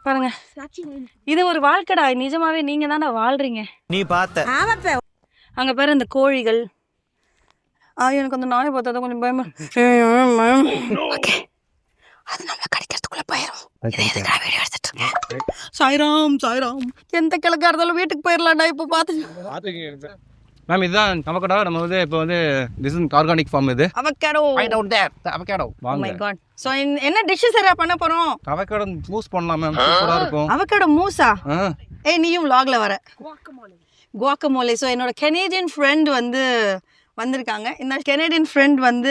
பாருங்க, இது ஒரு வாழ்க்கடா. நிஜமாவே நீங்க தானே வாழ்றீங்க. நீ பார்த்த அங்க பாரு இந்த கோழிகள். எனக்கு அந்த நாயை பார்த்தா கொஞ்சம் பயமா. ஓகே, அது நம்மள கடிக்கிறதுக்குள்ள போயிடும். வீடியோ எடுத்துட்டு இருக்கேன். சாய்ராம் சாய்ராம். எந்த கிழக்கா இருந்தாலும் வீட்டுக்கு போயிடலாம்டா. இப்போ பார்த்து மேம் இதுதான் அவகேடோ. நம்ம வந்து இப்போ வந்து திஸ் இஸ் ஆர்கானிக் ஃபார்ம். இது avocado. Find out there avocado. Oh my god. So என்ன டிஷ் சரியா பண்ண போறோம்? அவகேடோ மூஸ் பண்ணலாம் மேம். சூப்பரா இருக்கும். அவகேடோ மூஸா? ஏய், நீயும் vlogல வர. குவாக்கமோலே. ஸோ என்னோட கெனேடியன் ஃப்ரெண்ட் வந்து வந்திருக்காங்க. இந்த கெனேடியன் ஃப்ரெண்ட் வந்து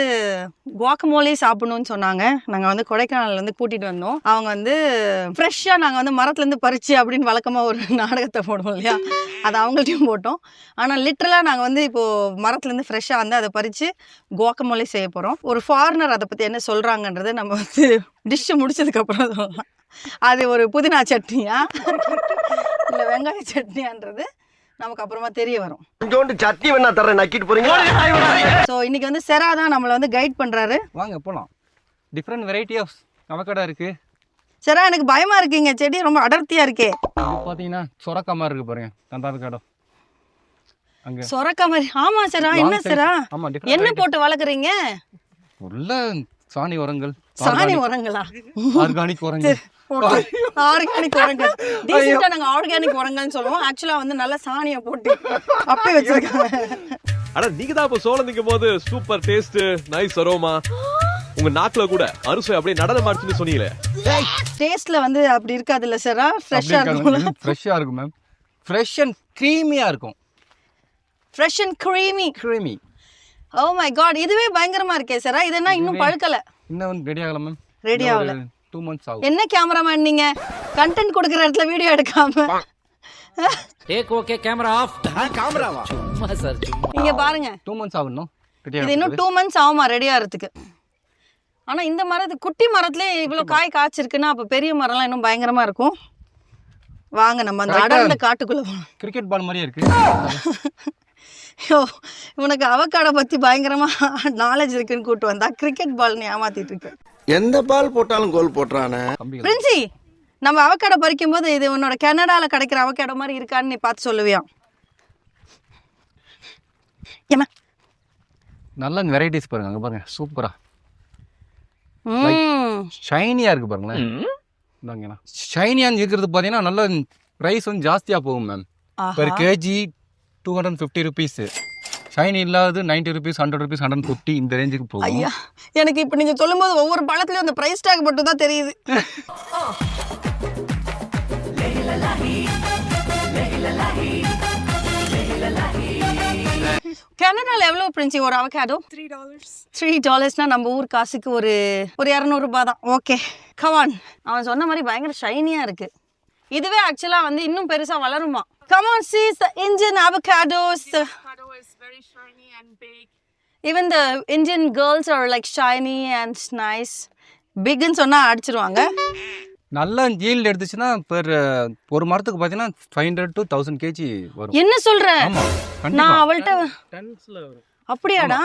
குவாக்கமோலே சாப்பிடணும்னு சொன்னாங்க. நாங்கள் வந்து கொடைக்கானல்லேருந்து கூட்டிகிட்டு வந்தோம். அவங்க வந்து ஃப்ரெஷ்ஷாக நாங்கள் வந்து மரத்துலேருந்து பறிச்சு அப்படின்னு வழக்கமாக ஒரு நாடகத்தை போடுவோம் இல்லையா, அதை அவங்கள்ட்டையும் போட்டோம். ஆனால் லிட்ரலாக நாங்கள் வந்து இப்போது மரத்துலேருந்து ஃப்ரெஷ்ஷாக வந்து அதை பறித்து குவாக்கமோலே செய்ய போகிறோம். ஒரு ஃபாரினர் அதை பற்றி என்ன சொல்கிறாங்கன்றது நம்ம வந்து டிஷ்ஷு முடிச்சதுக்கப்புறம் சொல்லலாம். அது ஒரு புதினா சட்னியா இல்லை வெங்காய சட்னியான்றது நமக்கு அப்புறமா தெரிய வரும். கொஞ்சோண்டு சட்னி வேணா தரேன், நக்கிட்டு போறீங்க. ஸோ இன்னைக்கு வந்து செரா தான் நம்மளை வந்து கைட் பண்றாரு. வாங்க போலாம். டிஃப்ரெண்ட் வெரைட்டி ஆஃப் அவகேடோ இருக்கு. செரா, எனக்கு பயமா இருக்குங்க, செடி ரொம்ப அடர்த்தியா இருக்கே. இது பாத்தீங்கன்னா சொரக்கா மாதிரி இருக்கு பாருங்க. அந்த அவகேடோ அங்க சொரக்கா மாதிரி. ஆமா செரா. என்ன செரா, ஆமா, என்ன போட்டு வளர்க்குறீங்க? உள்ள சாணி உரங்கள். சாணி உரங்களா? ஆர்கானிக் உரங்கள். ஆர்கானிக் உரங்கள். டீசெண்டா நாங்க ஆர்கானிக் உரங்கள்னு சொல்லுவோம். ஆக்சுவலா வந்து நல்ல சாணியை போட்டு அப்படியே வச்சிருக்காங்க. ஆனா நீங்க தான் இப்ப சோளம் திங்கும் போது சூப்பர் டேஸ்ட், நைஸ் அரோமா, உங்க நாக்குல கூட அறுசுவை அப்படியே நடனம் ஆச்சுன்னு சொன்னீங்களே. டேஸ்ட்ல வந்து அப்படி இருக்காது இல்ல செரா? ஃப்ரெஷ்ஷா இருக்கும். ஃப்ரெஷ்ஷா இருக்கும் மேம். ஃப்ரெஷ் அண்ட் க்ரீமியா இருக்கும். Fresh and creamy. Oh my god, இதுவே பயங்கரமா இருக்கே செரா. இது என்ன இன்னும் பழுக்கல? இன்னும் வந்து ரெடி ஆகல மேம். ரெடி ஆகல. 2 months ஆகும். என்ன கேமராமேன் நீங்க, கண்டென்ட் கொடுக்குற இடத்துல வீடியோ எடுக்காம? Take okay, camera off. கேமராவா? சும்மா சார், சும்மா. நீங்க பாருங்க, 2 months ஆகணும். இது இன்னும் 2 months ஆகுமா ரெடி ஆகிறதுக்கு? ஆனா இந்த மரத்து குட்டி மரத்துலயே இவ்வளவு காய் காய்ச்சிருக்குன்னா அப்ப பெரிய மரம்லாம் இன்னும் பயங்கரமா இருக்கும். வாங்க நம்ம அந்த அடர்ந்த காட்டுக்குள்ள போகலாம். கிரிக்கெட் பால் மாதிரியே இருக்கு. ஐயோ, உனக்கு அவக்காடோ பத்தி பயங்கரமா நாலேஜ் இருக்குன்னு கூட்டு வந்தா கிரிக்கெட் பால்னு ஏமாத்திட்டு இருக்கு. எந்த பால் போட்டாலும் கோல் போட்டுறானே. பிரின்சி, நம்ம அவக்காடோ பறிக்கும் போது இது உன்னோட கனடால கிடைக்கிற அவக்காடோ மாதிரி இருக்கான்னு நீ பார்த்து சொல்லுவியா? ஏமா நல்ல வெரைட்டிஸ் பாருங்க. அங்க பாருங்க, சூப்பரா ஷைனியா இருக்கு பாருங்களேன். இந்தாங்கண்ணா, ஷைனியான்னு இருக்கிறது பார்த்தீங்கன்னா நல்ல ப்ரைஸ் வந்து ஜாஸ்தியா போகும் ma'am. Per KG 250 rupees. Shine இல்லாதது 90 rupees, 100 rupees, 150 இந்த ரேஞ்சுக்கு போகும். ஐயா, எனக்கு இப்போ நீங்க சொல்லும்போது ஒவ்வொரு பழத்துலயும் அந்த பிரைஸ் டாக் மட்டும் தான் தெரியுது. கனடால எவ்வளவு பிரின்சி ஒரு அவகாடோ? $3. நம்ம ஊர் காசுக்கு ஒரு 200 ரூபாய் தான். Okay, come on. அவன் சொன்ன மாதிரி பயங்கர ஷைனியா இருக்கு. இதுவே ஆக்சுவலா வந்து இன்னும் பெருசா வளருமா? Come on, see the Indian avocados. The avocado is very shiny and big. Even the Indian girls are like shiny and nice. Big ன்னு சொன்னா அடிச்சிருவாங்க. நல்ல yield எடுத்துச்சுன்னா ஒரு மரத்துக்கு பார்த்தீங்கன்னா 500 to 1000 kg வரும். என்ன சொல்ற? ஆமா, நான் அவள்கிட்ட டன்ஸ்ல வரும். அப்படியாடா?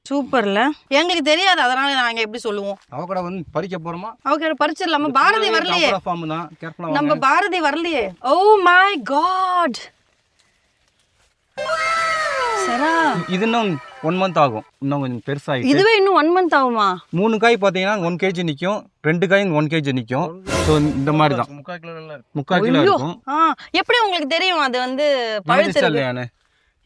சூப்பர்ல. எங்களுக்கு தெரியாது, அதனால நாங்க எப்படி சொல்லுவோம்? அவகேடோ வந்து பறிக்க போறோமா? அவகேடோ பறிச்சிடலாமா? பாரதி வரலையே. ஃபார்ம் தான், கேர்ஃபுல்லா வாங்க. நம்ம பாரதி வரலையே. Oh my god. சரா, இது இன்னும் 1 month ஆகும். இன்னும் கொஞ்சம் பெருசாயிட்டு. இதுவே இன்னும் 1 month ஆகுமா? 3 காய் பார்த்தீங்கன்னா 1 kg நிக்கும், 2 காய் 1 kg நிக்கும். ஸோ இந்த மாதிரி தான் 3/4 கிலோ இருக்கு. 3/4 கிலோ இருக்கும். எப்படி உங்களுக்கு தெரியும் அது வந்து பழுத்திருக்கு?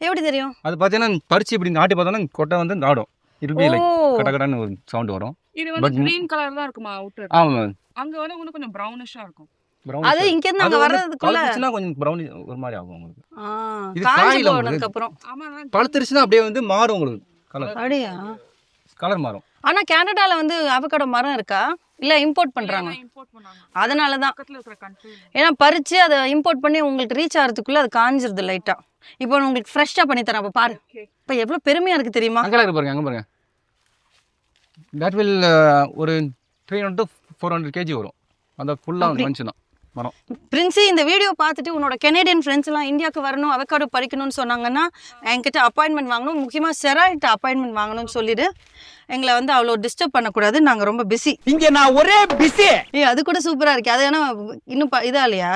எப்படி தெரியும்? அது பார்த்தீங்கன்னா பறிச்சு இப்படி நாட்டி பார்த்தோன்னா கொட்டை வந்து நாடும். இருபி லைக் கடகடன்னு ஒரு சவுண்ட் வரும். இது வந்து கிரீன் கலர் தான் இருக்குமா அவுட்டர்? ஆமா. அங்க வந்து இன்னும் கொஞ்சம் பிரவுனிஷா இருக்கும். அது இங்க இருந்து அங்க வர்றதுக்குள்ள பழுத்துச்சுனா கொஞ்சம் பிரவுன் ஒரு மாதிரி ஆகும் உங்களுக்கு. இது காயில போனதுக்கு அப்புறம் ஆமா, பழுத்துச்சுனா அப்படியே வந்து மாறும் உங்களுக்கு கலர். அப்படியே கலர் மாறும். ஆனா கனடால வந்து அவகாடோ மரம் இருக்கா இல்ல இம்போர்ட் பண்றாங்க? இம்போர்ட் பண்ணாங்க. அதனால தான் பக்கத்துல இருக்கிற கண்ட்ரி. ஏன்னா பறிச்சு அதை இம்போர்ட் பண்ணி உங்களுக்கு ரீச் ஆகிறதுக்குள்ள அது காஞ்சிருது லைட்டா. இப்போ உங்களுக்கு ஃப்ரெஷ்ஷா பண்ணி தரேன். அப்ப பாரு, இப்போ எவ்வளவு பெருமையா இருக்கு தெரியுமா? அங்க இருக்கு பாருங்க, அங்க பாருங்க. தட் வில் ஒரு 300 to 400 kg வரும். அந்த ஃபுல்லா வந்துச்சுனா மரம். பிரின்சி இந்த வீடியோ பார்த்துட்டு உன்னோட கெனேடியன் ஃப்ரெண்ட்ஸ் எல்லாம் இந்தியாவுக்கு வரணும் அவக்காடோ பறிக்கணும்னு சொன்னாங்கன்னா என்கிட்ட அப்பாயின்மெண்ட் வாங்கணும், முக்கியமாக செராகிட்ட அப்பாயின்மெண்ட் வாங்கணும்னு சொல்லிட்டு எங்களை வந்து அவ்வளோ டிஸ்டர்ப் பண்ணக்கூடாது, நாங்கள் ரொம்ப பிஸி. இங்க நான் ஒரே பிஸி. அது கூட சூப்பராக இருக்கு. அது ஏன்னா இன்னும் இதா இல்லையா?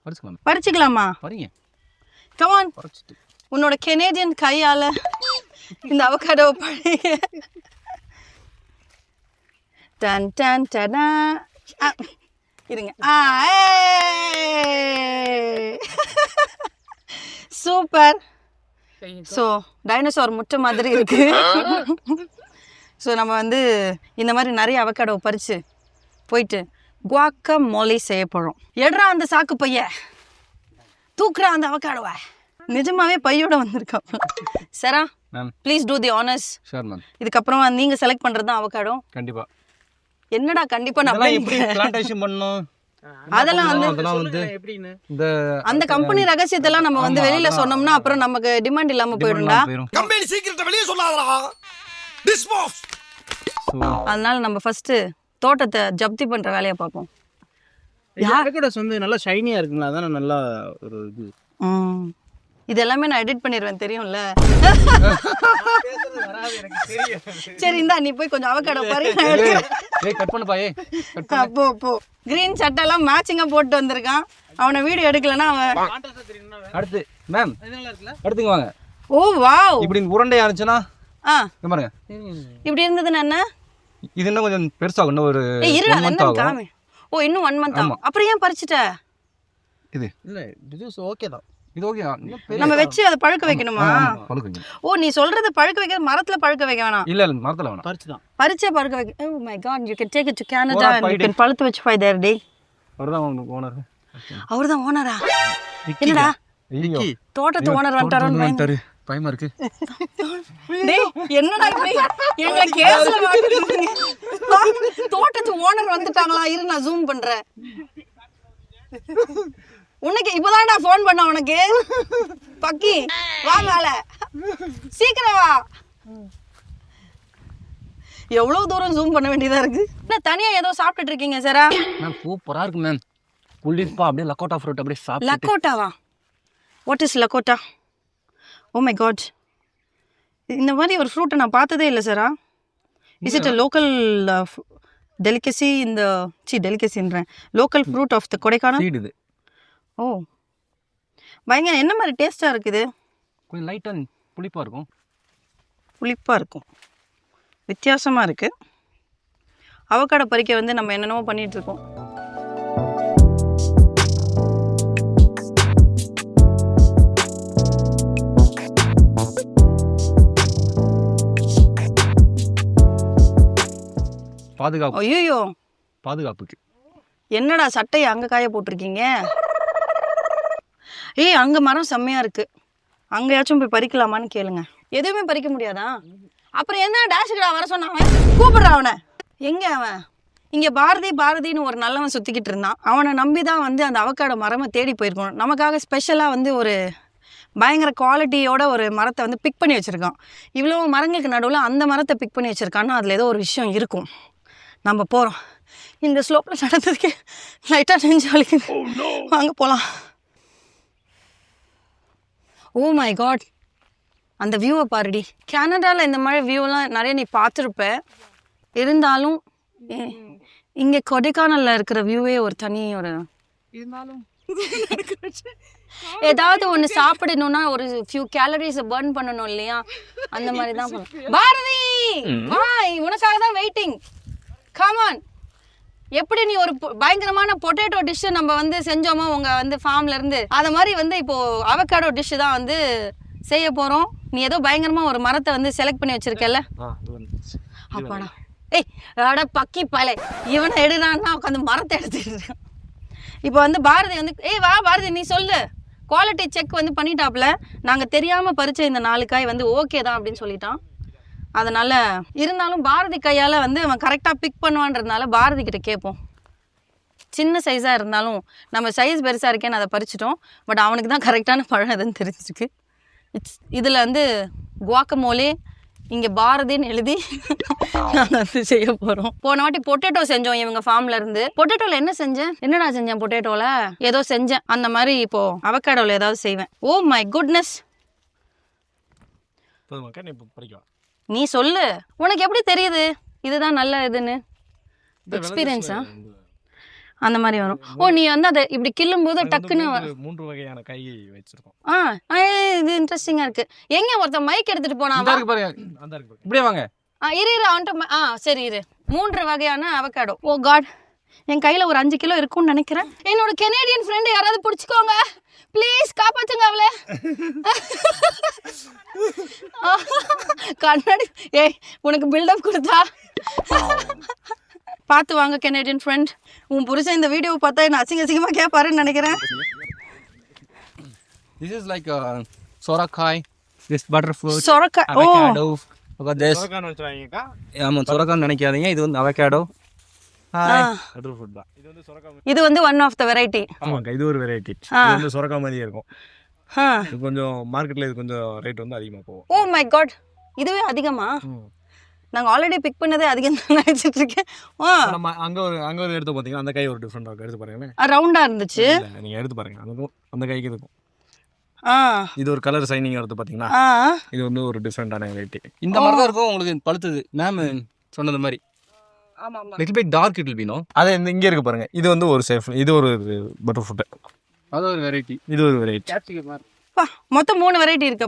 பறிச்சுக்கலாம். பறிச்சுக்கலாமா? பறிங்க. கமான், பறிச்சுட்டு உன்னோட கெனேடியன் கையால் இந்த அவக்காடோ பறிங்க. டன் டன் டடா. இருங்க. சூப்பர். ஸோ டைனோசார் முட்டை மாதிரி இருக்கு. ஸோ நம்ம வந்து இந்த மாதிரி நிறைய அவக்காடோ பறித்து போயிட்டு குவாக்கமோலே செய்ய போகிறோம். எடுறா அந்த சாக்கு பைய, தூக்குறா அந்த அவக்காடோவை. நிஜமாவே பையோட வந்திருக்கோம். சரா ma'am please do the honours. Sure ma'am. இதுக்கப்புறமா நீங்கள் செலக்ட் பண்ணுறது தான் அவக்காடோ. கண்டிப்பாக. என்னடா கண்டிப்பா நம்ம எப்படி பிளான்டேஷன் பண்ணனும் அதெல்லாம் வந்து இந்த அந்த கம்பெனி ரகசியத்தெல்லாம் நம்ம வந்து வெளியில சொன்னோம்னா அப்புறம் நமக்கு டிமாண்ட் இல்லாம போயிடும்டா. கம்பெனி சீக்கிரத்தை வெளிய சொல்லாதடா. டிஸ்போஸ். அதனால நம்ம ஃபர்ஸ்ட் தோட்டத்தை ஜப்தி பண்ற வேலையை பார்ப்போம். யாரோட சொந்த நல்லா ஷைனியா இருக்குங்களா? அதான் நல்லா ஒரு இது. இது எல்லாமே நான் எடிட் பண்ணிடுவேன் தெரியும்ல. சரி இந்தா நீ போய் கொஞ்சம் அவக்காடோ பாரு. கட் பண்ணு பாயே. அப்போ போ. கிரீன் சட்டெல்லாம் மேட்சிங்கா போட்டு வந்திருக்கான். அவனை வீடியோ எடுக்கலன்னா அவன் அடுத்து மேம் அடுத்துங்க வாங்க. ஓ வாவ். இப்படி உருண்டையா இருந்துச்சுன்னா பாருங்க. இப்படி இருந்ததுன்னா என்ன? இது இன்னும் கொஞ்சம் பெருசாகும். இன்னும் ஒரு இருடா 1 month ஆகும். காமி. ஓ இன்னும் 1 month ஆகும். அப்புறம் ஏன் பறிச்சிட்ட? இது இல்ல இது ஓகே தான். இது ஓகே. நம்ம வச்சு அதை பழுக்க வைக்கணுமா? பழுக்க வைக்கணும். ஓ நீ சொல்றது பழுக்க வைக்க மரத்துல பழுக்க வைக்க வேணாம். இல்ல மரத்துல வேணாம். பறிச்சு தான். பறிச்சே பழுக்க வைக்க. Oh my god, you can take it to Canada and you can பழுத்து வச்சு ஃபை தேர் டே. அவர்தான் ஓனர். அவர்தான் ஓனரா? என்னடா தோட்டத்து ஓனர் வந்துட்டாரு. பயமா இருக்கு. டேய் என்னடா இப்படி எங்களை கேஸ்ல மாட்டிட்டீங்க. தோட்டத்து ஓனர் வந்துட்டாங்களா? இரு நான் ஜூம் பண்றேன். உனக்கு இப்பதான்டா ஃபோன் பண்ண உனக்கு. பக்கி வாங்கால சீக்கிரம் வா. எவ்வளவு தூரம் ஜூம் பண்ண வேண்டியதா இருக்கு. என்ன தனியா ஏதோ சாப்பிட்டுட்டு இருக்கீங்க சாரா? மேம் சூப்பரா இருக்கு மேம். புளிப்பா அப்படியே லக்கோட்டா ஃப்ரூட் அப்படியே சாப்பிட்டு. லக்கோட்டாவா? What is lakkotta? Oh my god, இந்த மாதிரி ஒரு ஃப்ரூட்டை நான் பார்த்ததே இல்லை சாரா. Is it a local delicacy இந்த டெலிகசின்றேன் local fruit of the Kodaikanal? Seed இது. ஓ பயங்கர என்ன மாதிரி டேஸ்ட்டாக இருக்குது? கொஞ்சம் லைட்டாக புளிப்பாக இருக்கும். புளிப்பாக இருக்கும், வித்தியாசமாக இருக்குது. அவக்காடோ பறிக்க வந்து நம்ம என்னென்னமோ பண்ணிகிட்ருக்கோம். பாதுகாப்பு. ஐயோ பாதுகாப்புக்கு. என்னடா சட்டையை அங்கே காய போட்டிருக்கீங்க? ஏய் அங்கே மரம் செம்மையாக இருக்குது, அங்கேயாச்சும் போய் பறிக்கலாமான்னு கேளுங்க. எதுவுமே பறிக்க முடியாதா? அப்புறம் என்ன டேஷுக்கடா வர சொன்னான்? கூப்பிடுறா அவனை. எங்கே அவன்? இங்கே பாரதின்னு ஒரு நல்லவன் சுற்றிக்கிட்டு இருந்தான். அவனை நம்பி தான் வந்து அந்த அவக்காடோ மரமை தேடி போயிருக்கணும். நமக்காக ஸ்பெஷலாக வந்து ஒரு பயங்கர குவாலிட்டியோட ஒரு மரத்தை வந்து பிக் பண்ணி வச்சுருக்கான். இவ்வளோ மரங்களுக்கு நடுவில் அந்த மரத்தை பிக் பண்ணி வச்சுருக்கான்னா அதில் ஏதோ ஒரு விஷயம் இருக்கும். நம்ம போகிறோம். இந்த ஸ்லோப்பில் நடந்ததுக்கு லைட்டாக நெஞ்சு வலிக்குது. வாங்க போகலாம். ஓ மை காட், அந்த வியூவை பாருடி. கனடாவில் இந்த மாதிரி வியூலாம் நிறைய நீ பார்த்துருப்ப. இருந்தாலும் இங்கே கொடைக்கானலில் இருக்கிற வியூவே ஒரு தனி ஒரு இருந்தாலும் ஏதாவது ஒன்று சாப்பிடணும்னா ஒரு ஃபியூ கேலரிஸை பர்ன் பண்ணணும் இல்லையா? அந்த மாதிரி தான் பண்ணணும். பாரதி ஹாய், உனக்காக தான் வெயிட்டிங். கமான். எப்படி நீ ஒரு பயங்கரமான பொட்டேட்டோ டிஷ்ஷை நம்ம வந்து செஞ்சோமோ உங்கள் வந்து ஃபார்ம்ல இருந்து, அதை மாதிரி வந்து இப்போது அவக்காடோ டிஷ்ஷு தான் வந்து செய்ய போகிறோம். நீ ஏதோ பயங்கரமாக ஒரு மரத்தை வந்து செலக்ட் பண்ணி வச்சுருக்கல? அப்பாடா. ஏய் அட பக்கி பலை, இவனை எடுறான்னா உட்காந்து மரத்தை எடுத்துக்கிட்டு. இப்போ வந்து பாரதி வந்து வா பாரதி நீ சொல்லு. குவாலிட்டி செக் வந்து பண்ணிட்டாப்புல. நாங்கள் தெரியாமல் பறித்த இந்த 4 காய் வந்து ஓகே தான் அப்படின்னு சொல்லிட்டான். அதனால் இருந்தாலும் பாரதி கையால் வந்து அவன் கரெக்டாக பிக் பண்ணுவான்றதுனால பாரதி கிட்ட கேட்போம். சின்ன சைஸாக இருந்தாலும் நம்ம சைஸ் பெருசாக இருக்கேன்னு அதை பறிச்சிட்டோம். பட் அவனுக்கு தான் கரெக்டான பழம் எதுன்னு தெரிஞ்சிருக்கு. இதில் வந்து குவாக்கமோலே இங்கே பாரதின்னு எழுதி நாங்கள் வந்து செய்ய போகிறோம். போன வாட்டி பொட்டேட்டோ செஞ்சோம் இவங்க ஃபார்ம்ல இருந்து. பொட்டேட்டோவில் என்ன செஞ்சேன்? என்னடா செஞ்சேன் பொட்டேட்டோவில்? ஏதோ செஞ்சேன். அந்த மாதிரி இப்போ அவக்காடோவில் ஏதாவது செய்வேன். Oh my goodness. நீ சொல்லு, உனக்கு எப்படி தெரியுது இதுதான் நல்ல இதுன்னு? எக்ஸ்பீரியன்ஸா? அந்த மாதிரி வரும். ஓ நீ வந்து அதை இப்படி கிள்ளும் போது டக்குன்னு 3 வகையான கை வச்சிருக்கோம். இது இன்ட்ரெஸ்டிங்கா இருக்கு. எங்க ஒருத்தன் மைக் எடுத்துட்டு போனா பாருங்க இப்படியே வாங்க. இரு அவன்கிட்ட சரி இரு. 3 வகையான அவகாடோ. ஓ காட், என் கையில ஒரு 5 கிலோ இருக்கும்னு நினைக்கிறேன். என்னோட கெனேடியன் ஃப்ரெண்ட் யாராவது பிடிச்சிக்கோங்க ப்ளீஸ், காப்பாத்துங்க அவளை. கண்ணாடி ஏய் உனக்கு பில்டப் கொடுத்தா பார்த்து வாங்க கெனேடியன் ஃப்ரெண்ட். உன் புருஷன் இந்த வீடியோவை பார்த்தா என்ன அசிங்கமா கேட்பாருன்னு நினைக்கிறேன். This is like sorakai, this butterfruit, சொரக்காய். ஓ avocado. Okay, this. சொரக்கான்னு வச்சுறாங்கக்கா. ஆமா சொரக்கான்னு நினைக்காதீங்க, இது வந்து அவகாடோ. பட்டர் ஃப்ரூட் தான். இது வந்து சொரக்கா. இது வந்து ஒன் ஆஃப் த வெரைட்டி. ஆமாக்கா, இது ஒரு வெரைட்டி. இது வந்து சொரக்கா மாதிரியே இருக்கும். இது கொஞ்சம் மார்க்கெட்ல இது கொஞ்சம் ரேட் வந்து அதிகமா போகும். ஓ மை காட், இதுவே அதிகமா? நாங்கள் ஆல்ரெடி பிக் பண்ணதே அதிகம் தான் நினச்சிட்டு இருக்கேன். நம்ம அங்கே ஒரு எடுத்து பார்த்தீங்கன்னா அந்த கை ஒரு டிஃப்ரெண்ட் இருக்கும். எடுத்து பாருங்களேன். ரவுண்டாக இருந்துச்சு. நீங்கள் எடுத்து பாருங்க, அந்த கைக்கு இருக்கும். இது ஒரு கலர் சைனிங் எடுத்து பார்த்தீங்கன்னா இது வந்து ஒரு டிஃப்ரெண்டான வெரைட்டி. இந்த மாதிரி தான் இருக்கும் உங்களுக்கு பழுத்தது. மேம் சொன்னது மாதிரி little bit dark it will be. No அதே இங்கே இருக்கு பாருங்க. இது வந்து ஒரு சேஃப், இது ஒரு பட்டர் ஃப்ரூட். அது ஒரு வெரைட்டி, இது ஒரு வெரைட்டி. மொத்தம் 3 வெரைட்டி இருக்கு.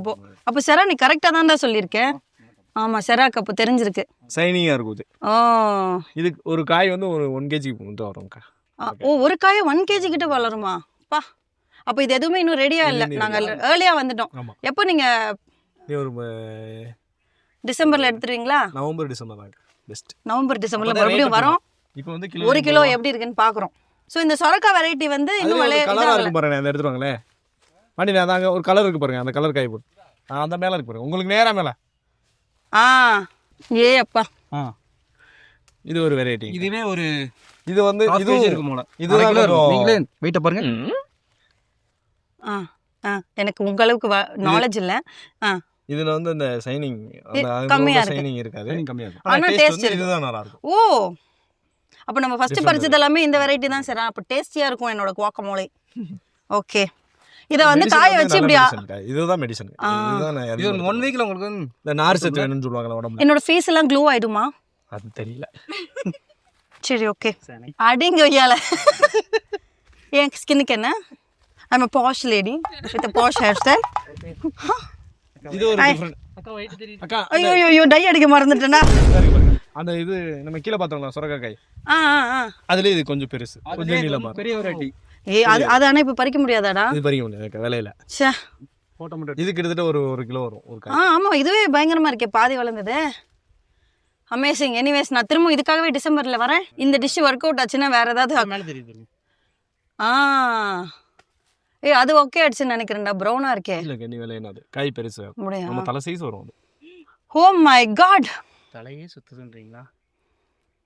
அப்போ செரா நீ கரெக்டாக தான் சொல்லியிருக்கேன். ஆமாம் செராக்கு அப்போ தெரிஞ்சிருக்கு. சைனிங்காக இருக்கும் இது. இது ஒரு காய் வந்து ஒரு 1 kg மட்டும் வரும்க்கா. ஓ ஒரு காய் 1 kg கிட்ட வளருமா? பா அப்போ இது எதுவுமே இன்னும் ரெடியாக இல்லை. நாங்கள் ஏர்லியாக வந்துட்டோம். எப்போ நீங்கள் ஒரு டிசம்பரில் எடுத்துருவீங்களா? நவம்பர் டிசம்பர் தான் பெஸ்ட். நவம்பர் டிசம்பரில் மறுபடியும் வரோம். இப்போ வந்து 1 கிலோ எப்படி இருக்குன்னு பார்க்குறோம். ஸோ இந்த சொரக்கா வெரைட்டி வந்து இன்னும் கலராக இருக்கும் பாருங்க. அந்த எடுத்துருவாங்களே வண்டி, அதாங்க ஒரு கலர் இருக்கு பாருங்க. அந்த கலர் காய் போட்டு அந்த மேலே இருக்கு பாருங்க, உங்களுக்கு நேராக மேலே. ஏ அப்பா, இது ஒரு வெரைட்டி. இதுவே ஒரு இது வந்து இது இருக்கும் போல. இதுதான் நீங்களே வெயிட்ட பாருங்க. எனக்கு உங்க அளவுக்கு நாலேஜ் இல்ல. இதுல வந்து இந்த சைனிங் கம்மியா இருக்கு. சைனிங் இருக்காது, கம்மியா இருக்கும். ஆனா டேஸ்ட் இதுதான் நல்லா இருக்கும். ஓ அப்ப நம்ம ஃபர்ஸ்ட் பறிச்சது எல்லாமே இந்த வெரைட்டி தான் சார். அப்ப டேஸ்டியா இருக்கும் என்னோட குவாக்கமோலே. ஓகே, இத வந்து காய வச்சு இப்படியா? இதுதான் மெடிசன். இதுதான் இது 1 வீக்ல உங்களுக்கு இந்த நார் சத்து வேணும்னு சொல்வாங்க உடம்புல. என்னோட ஃபேஸ் எல்லாம் க்ளோ ஆயிடுமா? அது தெரியல. சரி ஓகே, அடிங்க வையால. என் ஸ்கின்னுக்கு என்ன? I'm a posh lady with a posh hairstyle. இது ஒரு டிஃபரண்ட். அக்கா ஐயோ டை அடிக்க மறந்துட்டேனா? அந்த இது நம்ம கீழ பார்த்தோம்ல சொரக்கா காய், அதுல இது கொஞ்சம் பெருசு, கொஞ்சம் நீளமா பெரிய வெரைட்டி. அது ஆனா இப்ப பறிக்க முடியாதாடா? இது பறிக்க முடியாது விலையில. ச்சே, போட்டோ மட்டும். இது கிட்டத்தட்ட ஒரு கிலோ வரும் ஒரு காய். ஆமா இதுவே பயங்கரமா இருக்கே, பாதி வளர்ந்தது. அமேசிங். எனிவேஸ் நான் திரும்ப இதுக்காகவே டிசம்பர்ல வரேன். இந்த டிஷ் ஒர்க் அவுட் ஆச்சுன்னா வேற ஏதாவது மேல தெரியுது. அது ஓகே ஆயிடுச்சுன்னு நினைக்கிறேன்டா. ப்ரௌனா இருக்கே. இல்ல கண்ணி விலையினா அது காய் பெருசு, நம்ம தலை சைஸ் வரும் அது. ஓ மை காட், தலையே சுத்துதுன்றீங்களா?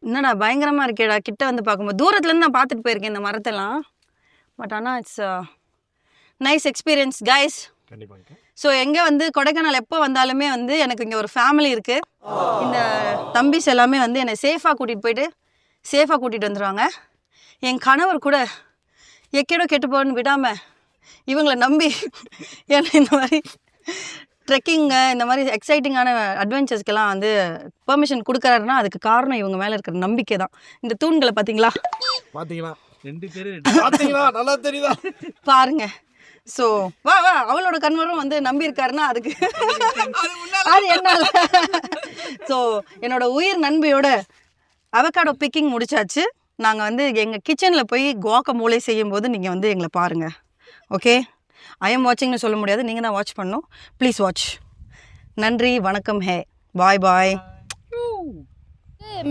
என்னடா பயங்கரமா இருக்கேடா. கிட்ட வந்து பார்க்கும்போது தூரத்துல இருந்து நான் பார்த்துட்டு போயிருக்கேன் இந்த மரத்தெல்லாம். பட் ஆனால் இட்ஸ் நைஸ் எக்ஸ்பீரியன்ஸ் கைஸ். கண்டிப்பாக. ஸோ எங்கே வந்து கொடைக்கானல் எப்போ வந்தாலுமே வந்து எனக்கு இங்கே ஒரு ஃபேமிலி இருக்குது. இந்த தம்பிஸ் எல்லாமே வந்து என்னை சேஃபாக கூட்டிகிட்டு போயிட்டு சேஃபாக கூட்டிகிட்டு வந்துடுவாங்க. என் கணவர் கூட எக்கேடோ கெட்டு போகணுன்னு விடாமல் இவங்களை நம்பி ஏன்னா இந்த மாதிரி ட்ரெக்கிங்கு இந்த மாதிரி எக்ஸைட்டிங்கான அட்வென்ச்சர்ஸ்க்கெல்லாம் வந்து பெர்மிஷன் கொடுக்குறாருன்னா அதுக்கு காரணம் இவங்க மேலே இருக்கிற நம்பிக்கை தான். இந்த தூண்களை பார்த்தீங்களா? பார்த்தீங்களா 2 பேர் பார்த்தீங்களா? நல்லா தெரியுதா பாருங்க. ஸோ வா அவளோட கணவரும் வந்து நம்பியிருக்காருன்னா அதுக்கு அது என்னால். ஸோ என்னோட உயிர் நண்பியோட அவகாடோ பிக்கிங் முடிச்சாச்சு. நாங்கள் வந்து எங்கள் கிச்சனில் போய் குவாக்கமோலே செய்யும்போது நீங்கள் வந்து எங்களை பாருங்கள். ஓகே, ஐ எம் வாட்சிங்னு சொல்ல முடியாது, நீங்கள் தான் வாட்ச் பண்ணணும். Please watch. நன்றி, வணக்கம், hey, bye bye.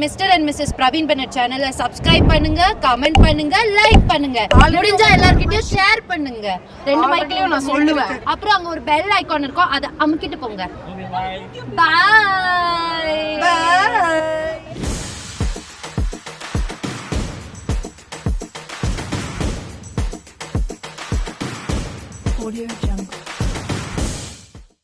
Mister and missus Praveen Bennett சேனலை சப்ஸ்கிரைப் பண்ணுங்க, கமெண்ட் பண்ணுங்க, லைக் பண்ணுங்க, முடிஞ்சா எல்லார்கிட்டயும் ஷேர் பண்ணுங்க. 2 மைக்லயும் நான் சொல்லுவேன். அப்புறம் அங்க ஒரு பெல் ஐகான் இருக்கும், அதை அமுக்கிட்டு போங்க. பாய்.